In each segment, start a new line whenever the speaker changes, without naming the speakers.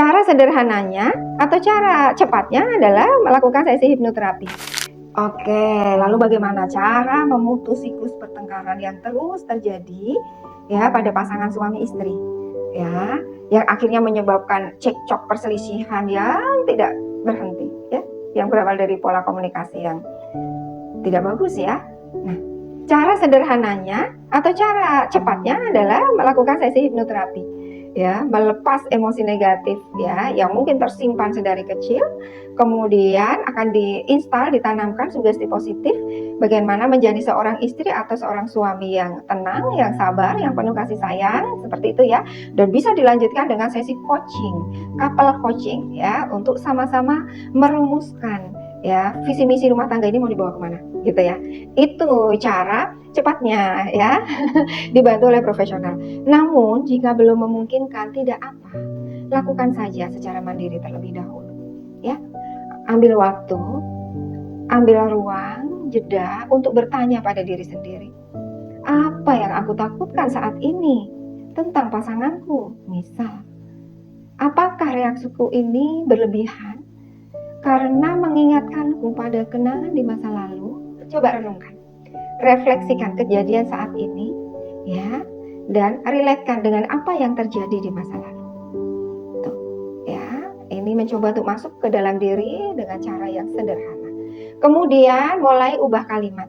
Cara sederhananya atau cara cepatnya adalah melakukan sesi hipnoterapi. Oke, lalu bagaimana cara memutus siklus pertengkaran yang terus terjadi ya pada pasangan suami istri ya, yang akhirnya menyebabkan cekcok perselisihan yang tidak berhenti ya, yang berawal dari pola komunikasi yang tidak bagus ya. Nah, cara sederhananya atau cara cepatnya adalah melakukan sesi hipnoterapi ya, melepas emosi negatif ya yang mungkin tersimpan sedari kecil, kemudian akan ditanamkan sugesti positif bagaimana menjadi seorang istri atau seorang suami yang tenang, yang sabar, yang penuh kasih sayang, seperti itu ya. Dan bisa dilanjutkan dengan sesi coaching, couple coaching ya, untuk sama-sama merumuskan ya visi misi rumah tangga ini mau dibawa kemana gitu ya. Itu cara cepatnya ya, dibantu oleh profesional. Namun jika belum memungkinkan, tidak apa, lakukan saja secara mandiri terlebih dahulu ya. Ambil waktu, ambil ruang, jeda untuk bertanya pada diri sendiri, apa yang aku takutkan saat ini tentang pasanganku? Misal, apakah reaksiku ini berlebihan karena mengingatkanku pada kenangan di masa lalu? Coba renungkan, refleksikan kejadian saat ini ya, dan relatekan dengan apa yang terjadi di masa lalu. Tuh, ya, ini mencoba untuk masuk ke dalam diri dengan cara yang sederhana. Kemudian mulai ubah kalimat.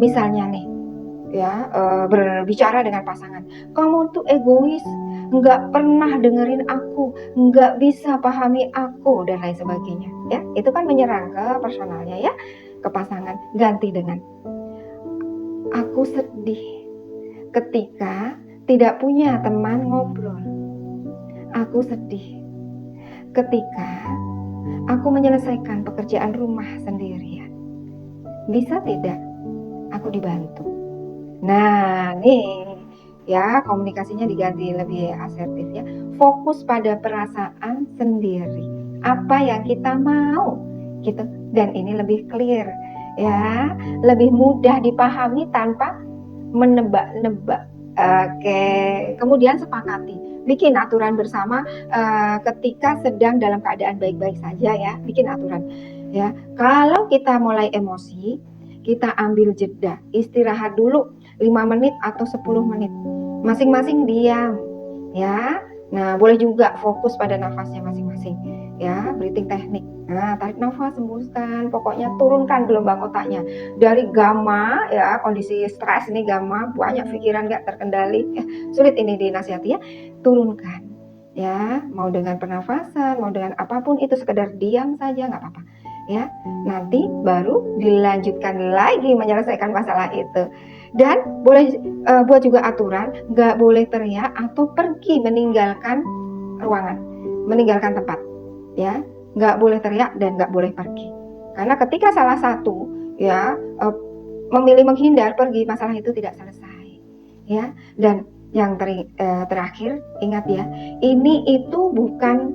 Misalnya nih, ya, berbicara dengan pasangan, kamu tuh egois, nggak pernah dengerin aku, nggak bisa pahami aku, dan lain sebagainya. Ya, itu kan menyerang ke personalnya ya, ke pasangan. Ganti dengan, aku sedih ketika tidak punya teman ngobrol. Aku sedih ketika aku menyelesaikan pekerjaan rumah sendirian. Bisa tidak aku dibantu? Nah, nih ya, komunikasinya diganti lebih asertif ya. Fokus pada perasaan sendiri. Apa yang kita mau gitu, dan ini lebih clear ya, lebih mudah dipahami tanpa menebak-nebak. Oke, kemudian sepakati, bikin aturan bersama ketika sedang dalam keadaan baik-baik saja ya, bikin aturan ya. Kalau kita mulai emosi, kita ambil jeda, istirahat dulu 5 menit atau 10 menit. Masing-masing diam ya. Nah, boleh juga fokus pada nafasnya masing-masing ya, breathing teknik. Nah, tarik nafas, hembuskan, pokoknya turunkan gelombang otaknya dari gamma ya, kondisi stres ini gamma, banyak pikiran gak terkendali, sulit ini dinasihati ya, turunkan ya, mau dengan pernafasan, mau dengan apapun itu, sekedar diam saja nggak apa-apa ya. Nanti baru dilanjutkan lagi menyelesaikan masalah itu. Dan boleh buat juga aturan, nggak boleh teriak atau pergi meninggalkan ruangan, meninggalkan tempat ya, nggak boleh teriak dan nggak boleh pergi. Karena ketika salah satu ya memilih menghindar, pergi, masalah itu tidak selesai ya. Dan yang terakhir, ingat ya, ini itu bukan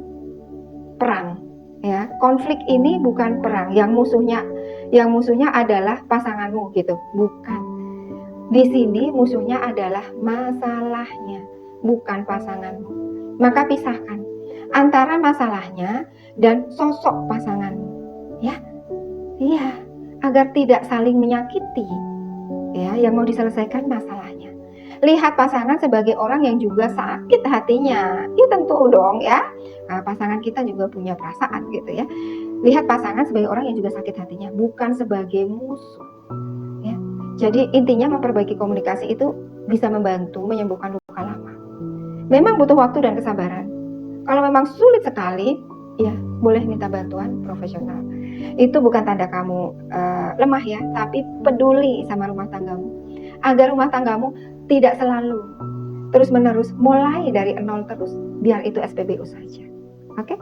perang ya, konflik ini bukan perang, yang musuhnya adalah pasanganmu gitu, bukan. Di sini musuhnya adalah masalahnya, bukan pasanganmu. Maka pisahkan antara masalahnya dan sosok pasanganmu ya. Iya, agar tidak saling menyakiti ya, yang mau diselesaikan masalahnya. Lihat pasangan sebagai orang yang juga sakit hatinya. Ya tentu dong ya. Nah, pasangan kita juga punya perasaan gitu ya. Lihat pasangan sebagai orang yang juga sakit hatinya, bukan sebagai musuh. Ya. Jadi intinya memperbaiki komunikasi itu bisa membantu menyembuhkan luka lama. Memang butuh waktu dan kesabaran. Kalau memang sulit sekali, ya boleh minta bantuan profesional. Itu bukan tanda kamu lemah ya, tapi peduli sama rumah tanggamu. Agar rumah tanggamu tidak selalu terus-menerus mulai dari nol terus, biar itu SPBU saja. Oke?